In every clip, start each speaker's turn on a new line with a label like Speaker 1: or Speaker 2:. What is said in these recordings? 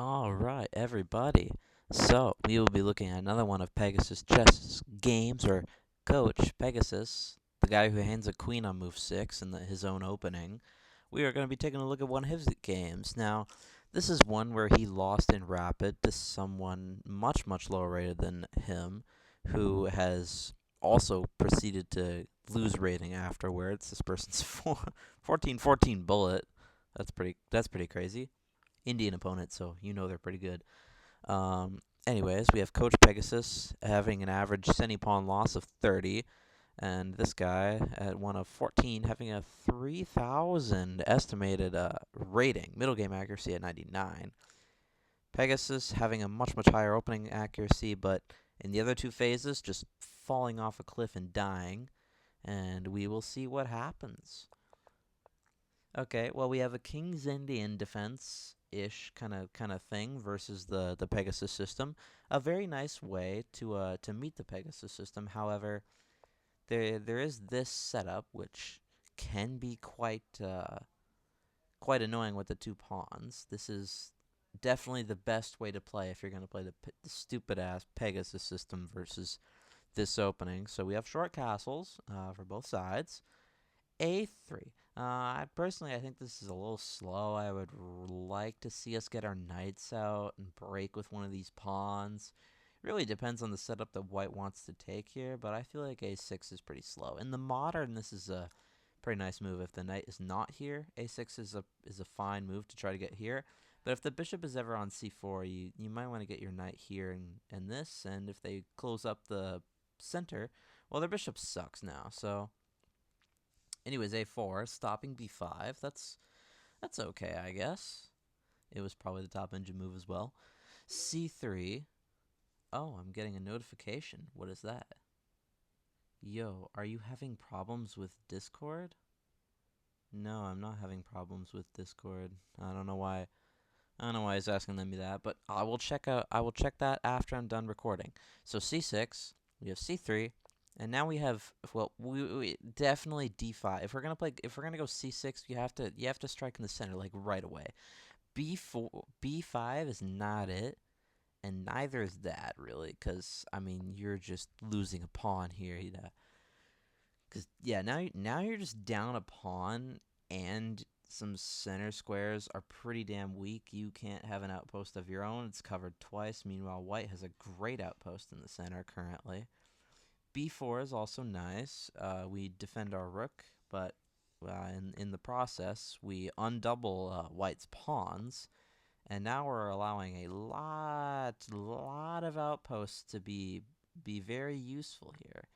Speaker 1: Alright, everybody. So, we will be looking at another one of PegasusChess games, where Coach Pegasus, the guy who hands a queen on move 6 in his own opening, we are going to be taking a look at one of his games. Now, this is one where he lost in rapid to someone much, much lower rated than him, who has also proceeded to lose rating afterwards. This person's 14-14 bullet. That's pretty crazy. Indian opponent, so you know they're pretty good. Anyways, we have Coach Pegasus having an average semi-pawn loss of 30, and this guy at one of 14 having a 3,000 estimated rating, middle game accuracy at 99. Pegasus having a much, much higher opening accuracy, but in the other two phases, just falling off a cliff and dying, and we will see what happens. Okay, well, we have a King's Indian defense-ish kind of thing versus the Pegasus system. A very nice way to meet the Pegasus system. However, there is this setup which can be quite annoying with the two pawns. This is definitely the best way to play if you're going to play the stupid-ass Pegasus system versus this opening. So we have short castles for both sides. A3. I think this is a little slow. I would like to see us get our knights out and break with one of these pawns. It really depends on the setup that white wants to take here, but I feel like A6 is pretty slow. In the modern, this is a pretty nice move. If the knight is not here, A6 is a fine move to try to get here. But if the bishop is ever on C4, you might want to get your knight here and this, and if they close up the center, well, their bishop sucks now, so... Anyways, A4, stopping B5. That's okay, I guess. It was probably the top engine move as well. C3. Oh, I'm getting a notification. What is that? Yo, are you having problems with Discord? No, I'm not having problems with Discord. I don't know why. I don't know why he's asking me that, but I will check that after I'm done recording. So C6, we have C3, and now we have, well, we definitely D5. If we're gonna go C6, you have to strike in the center like right away. B4, B5 is not it, and neither is that really, because I mean you're just losing a pawn here, you know. Because yeah, now you're just down a pawn, and some center squares are pretty damn weak. You can't have an outpost of your own. It's covered twice. Meanwhile, white has a great outpost in the center currently. B4 is also nice. We defend our rook, but in the process, we undouble white's pawns, and now we're allowing a lot of outposts to be very useful here.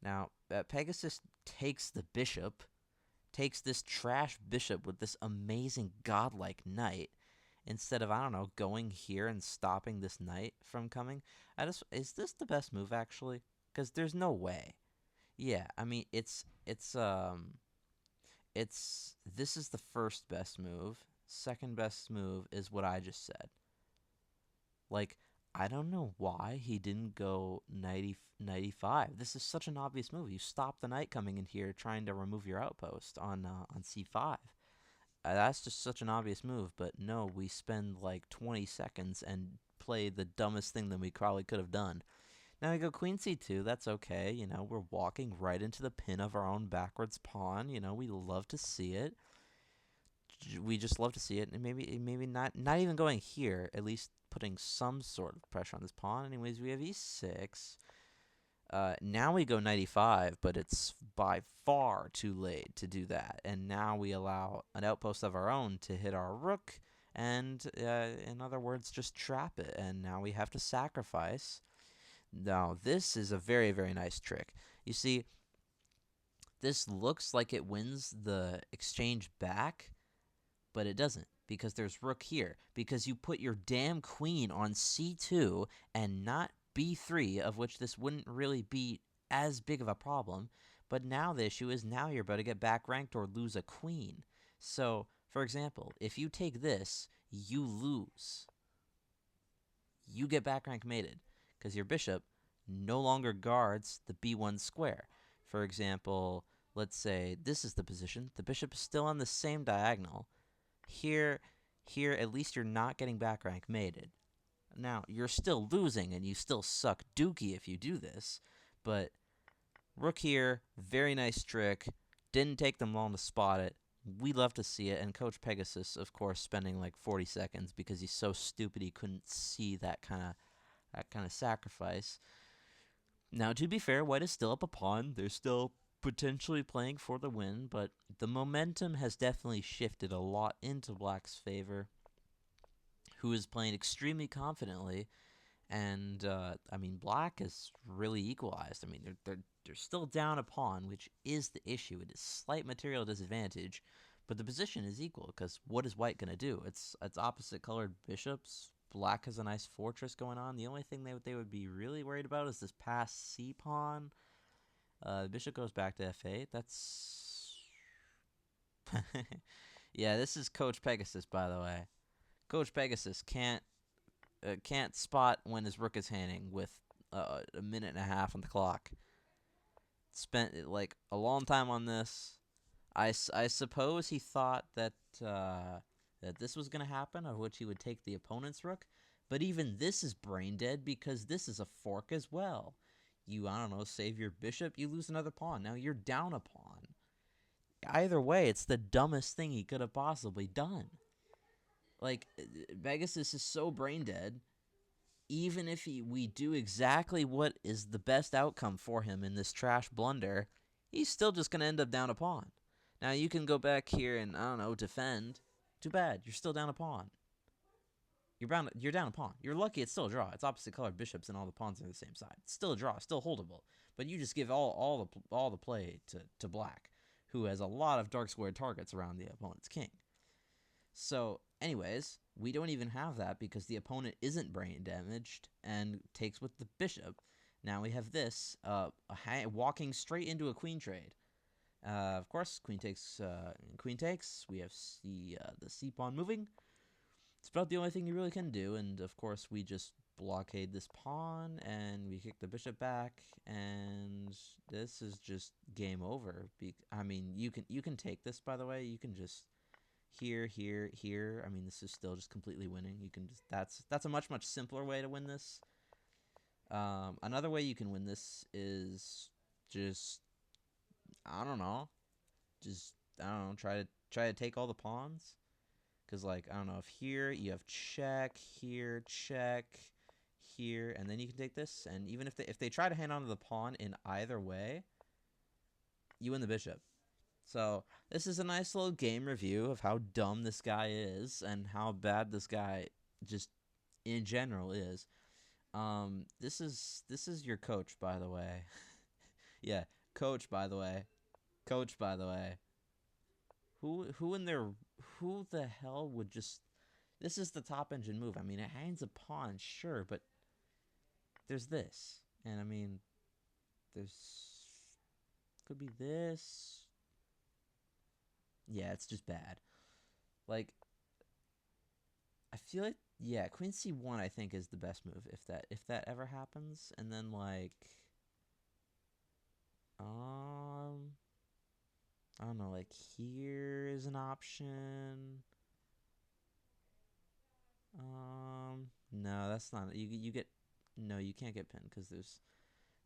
Speaker 1: Now, Pegasus takes the bishop, takes this trash bishop with this amazing godlike knight, instead of, I don't know, going here and stopping this knight from coming. Is this the best move, actually? Because there's no way. Yeah, I mean, this is the first best move. Second best move is what I just said. Like, I don't know why he didn't go 95. This is such an obvious move. You stop the knight coming in here trying to remove your outpost on C5. That's just such an obvious move, but no, we spend like 20 seconds and play the dumbest thing that we probably could have done. Now we go queen c2, that's okay, you know, we're walking right into the pin of our own backwards pawn, you know, we love to see it. We just love to see it, and maybe not even going here, at least putting some sort of pressure on this pawn. Anyways, we have e6. Now we go 95, but it's by far too late to do that. And now we allow an outpost of our own to hit our rook, and in other words, just trap it. And now we have to sacrifice. Now, this is a very, very nice trick. You see, this looks like it wins the exchange back, but it doesn't, because there's rook here, because you put your damn queen on c2 and not b3, of which this wouldn't really be as big of a problem. But now the issue is, now you're about to get back ranked or lose a queen. So, for example, if you take this, you lose. You get back rank mated, because your bishop no longer guards the b1 square. For example, let's say this is the position. The bishop is still on the same diagonal. Here, Here, at least you're not getting back rank mated. Now, you're still losing, and you still suck dookie if you do this, but Rook here, very nice trick. Didn't take them long to spot it. We love to see it, and Coach Pegasus, of course, spending like 40 seconds because he's so stupid he couldn't see that kind of sacrifice. Now, to be fair, White is still up a pawn. They're still potentially playing for the win, but the momentum has definitely shifted a lot into Black's favor, who is playing extremely confidently. And I mean, Black is really equalized. I mean, they're still down a pawn, which is the issue. It is slight material disadvantage, but the position is equal because what is White gonna do? It's opposite colored bishops. Black has a nice fortress going on. The only thing they would be really worried about is this pass C pawn. The bishop goes back to F8. That's yeah. This is Coach Pegasus, by the way. Coach Pegasus can't spot when his rook is handing with a minute and a half on the clock. Spent like a long time on this. I suppose he thought that that this was going to happen, of which he would take the opponent's rook. But even this is brain dead because this is a fork as well. You, I don't know, save your bishop, you lose another pawn. Now you're down a pawn. Either way, it's the dumbest thing he could have possibly done. Like, Pegasus is so brain dead. Even if we do exactly what is the best outcome for him in this trash blunder, he's still just going to end up down a pawn. Now, you can go back here and, I don't know, defend. Too bad. You're still down a pawn. You're down a pawn. You're lucky it's still a draw. It's opposite colored bishops and all the pawns are the same side. It's still a draw. Still holdable. But you just give all the play to Black, who has a lot of dark squared targets around the opponent's king. So, anyways, we don't even have that because the opponent isn't brain damaged and takes with the bishop. Now we have this, walking straight into a queen trade. Of course, queen takes. We have the c pawn moving. It's about the only thing you really can do, and of course we just blockade this pawn and we kick the bishop back, and this is just game over. I mean, you can take this, by the way. You can just here. I mean, this is still just completely winning. You can just that's a much simpler way to win this. Another way you can win this is just I don't know, try to take all the pawns. Because, like, I don't know, if here you have check, here, check, here, and then you can take this. And even if they try to hand onto the pawn in either way, you win the bishop. So this is a nice little game review of how dumb this guy is and how bad this guy just in general is. This is your coach, by the way. Yeah, coach, by the way. Coach, by the way. Who the hell would just... This is the top engine move. I mean, it hangs a pawn, sure, but there's this. And, I mean, there's... Could be this. Yeah, it's just bad. Like, I feel like... Yeah, queen c1, I think, is the best move if that ever happens. And then, like... I don't know, like, here is an option. No, that's not. You get... No, you can't get pinned because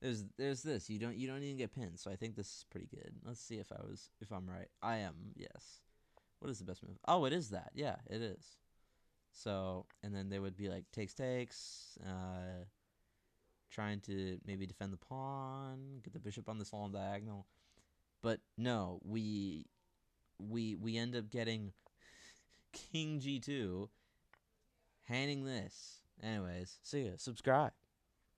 Speaker 1: there's this. You don't even get pinned. So I think this is pretty good. Let's see if I'm right. I am. Yes. What is the best move? Oh, it is that. Yeah, it is. So, and then they would be like takes, trying to maybe defend the pawn, get the bishop on this long diagonal. But no, we end up getting king g2, handing this. Anyways, see ya. Subscribe.